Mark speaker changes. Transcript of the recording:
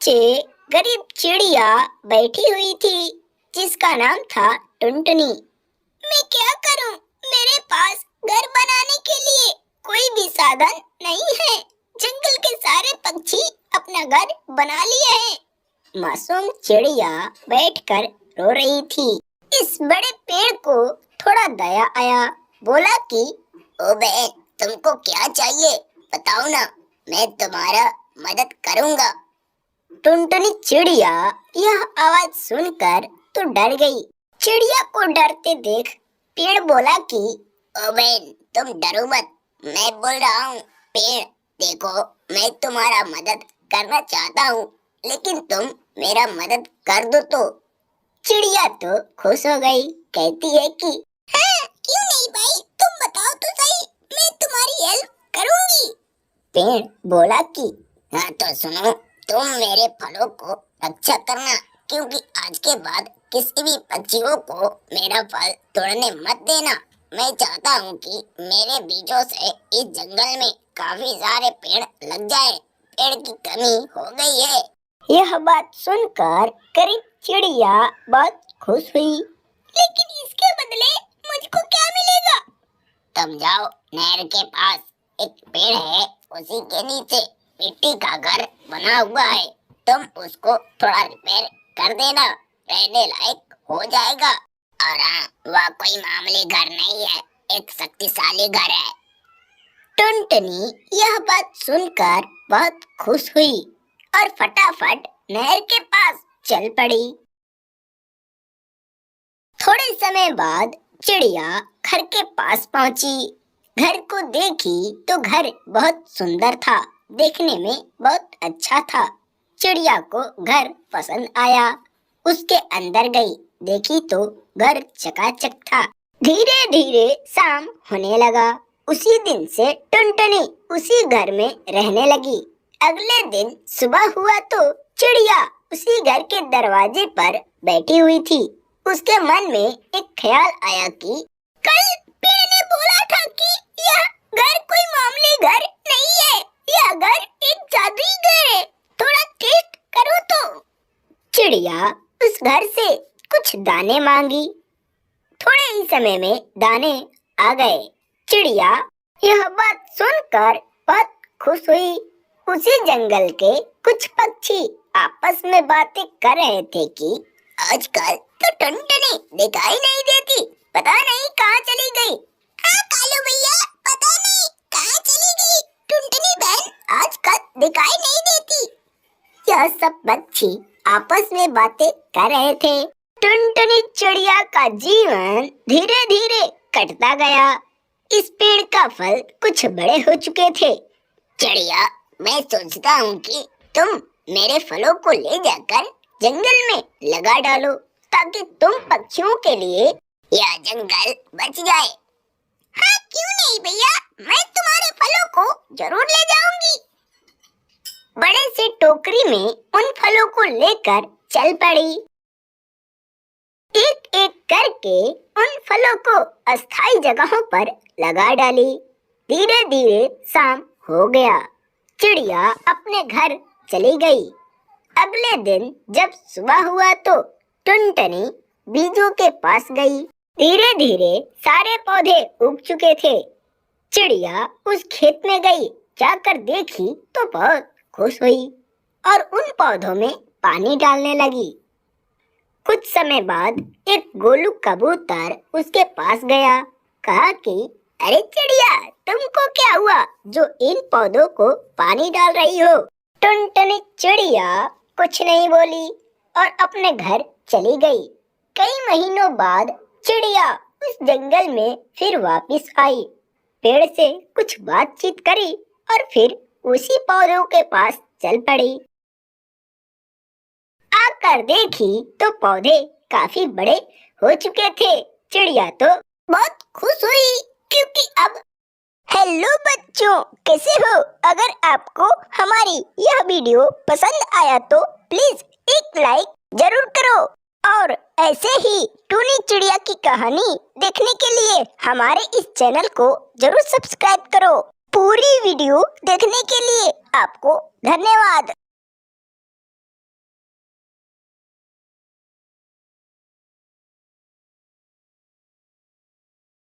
Speaker 1: नीचे गरीब चिड़िया बैठी हुई थी जिसका नाम था टुनटुनी। मैं क्या करूं? मेरे पास घर बनाने के लिए कोई भी साधन नहीं है। जंगल के सारे पक्षी अपना घर बना लिए हैं। मासूम चिड़िया बैठकर रो रही थी। इस बड़े पेड़ को थोड़ा दया आया, बोला कि ओ बहन, तुमको क्या चाहिए बताओ ना, मैं तुम्हारा मदद करूंगा। टुनटुनी चिड़िया यह आवाज सुनकर तो डर गई। चिड़िया को डरते देख पेड़ बोला कि ओ बहन, तुम डरो मत, मैं बोल रहा हूँ। पेड़ देखो, मैं तुम्हारा मदद करना चाहता हूँ, लेकिन तुम मेरा मदद कर दो तो। चिड़िया तो खुश हो गई, कहती है कि हाँ, क्यों नहीं भाई, तुम बताओ तो सही, मैं तुम्हारी हेल्प करूंगी। पेड़ बोला कि हाँ तो सुनो, तुम मेरे फलों को रक्षा करना, क्योंकि आज के बाद किसी भी पक्षियों को मेरा फल तोड़ने मत देना। मैं चाहता हूँ कि मेरे बीजों से इस जंगल में काफी सारे पेड़ लग जाए। पेड़ की कमी हो गई है। यह बात सुनकर गरीब चिड़िया बहुत खुश हुई। लेकिन इसके बदले मुझको क्या मिलेगा? तुम जाओ, नहर के पास एक पेड़ है, उसी के नीचे मिट्टी का घर बना हुआ है। तुम उसको थोड़ा रिपेयर कर देना, रहने लायक हो जाएगा। और हाँ, वह कोई मामूली घर नहीं है, एक शक्तिशाली घर है। टुनटुनी यह बात सुनकर बहुत खुश हुई और फटाफट नहर के पास चल पड़ी। थोड़े समय बाद चिड़िया घर के पास पहुंची। घर को देखी तो घर बहुत सुंदर था, देखने में बहुत अच्छा था। चिड़िया को घर पसंद आया। उसके अंदर गई, देखी तो घर चकाचक था। धीरे धीरे शाम होने लगा। उसी दिन से टुनटुनी उसी घर में रहने लगी। अगले दिन सुबह हुआ तो चिड़िया उसी घर के दरवाजे पर बैठी हुई थी। उसके मन में एक ख्याल आया कि कल पेड़ ने बोला था कि यह घर कोई मामूली घर नहीं है, यह घर एक जादुई घर है, थोड़ा टेस्ट करो तो। चिड़िया उस घर से कुछ दाने मांगी। थोड़े ही समय में दाने आ गए। चिड़िया यह बात सुनकर बहुत खुश हुई। उसी जंगल के कुछ पक्षी आपस में बातें कर रहे थे कि आजकल तो टुनटुनी दिखाई नहीं देती, पता नहीं कहाँ चली गई। हाँ कालू भैया, पता नहीं कहाँ चली गई टुनटुनी बहन, आजकल दिखाई नहीं देती। यह सब पक्षी आपस में बातें कर रहे थे। टुनटुनी चिड़िया का जीवन धीरे धीरे कटता गया। इस पेड़ का फल कुछ बड़े हो चुके थे। चिड़िया, मैं सोचता हूँ कि तुम मेरे फलों को ले जाकर जंगल में लगा डालो, ताकि तुम पक्षियों के लिए यह जंगल बच जाए। हाँ क्यों नहीं भैया, मैं तुम्हारे फलों को जरूर ले जाऊंगी। बड़े से टोकरी में उन फलों को लेकर चल पड़ी। एक एक करके उन फलों को अस्थायी जगहों पर लगा डाली। धीरे धीरे शाम हो गया। चिड़िया अपने घर चली गई। अगले दिन जब सुबह हुआ तो टुनटुनी बीजों के पास गई। धीरे धीरे सारे पौधे उग चुके थे। चिड़िया उस खेत में गई, जाकर देखी तो बहुत खुश हुई और उन पौधों में पानी डालने लगी। कुछ समय बाद एक गोलू कबूतर उसके पास गया। कहा कि अरे चिड़िया, तुमको क्या हुआ जो इन पौधों को पानी डाल रही हो? टुनटुनी चिड़िया कुछ नहीं बोली और अपने घर चली गई। कई महीनों बाद चिड़िया उस जंगल में फिर वापस आई। पेड़ से कुछ बातचीत करी और फिर उसी पौधों के पास चल पड़ी। आकर देखी तो पौधे काफी बड़े हो चुके थे। चिड़िया तो बहुत खुश हुई, क्योंकि अब हेलो बच्चों, कैसे हो? अगर आपको हमारी यह वीडियो पसंद आया तो प्लीज एक लाइक जरूर करो और ऐसे ही टूनी चिड़िया की कहानी देखने के लिए हमारे इस चैनल को जरूर सब्सक्राइब करो। पूरी वीडियो देखने के लिए आपको धन्यवाद।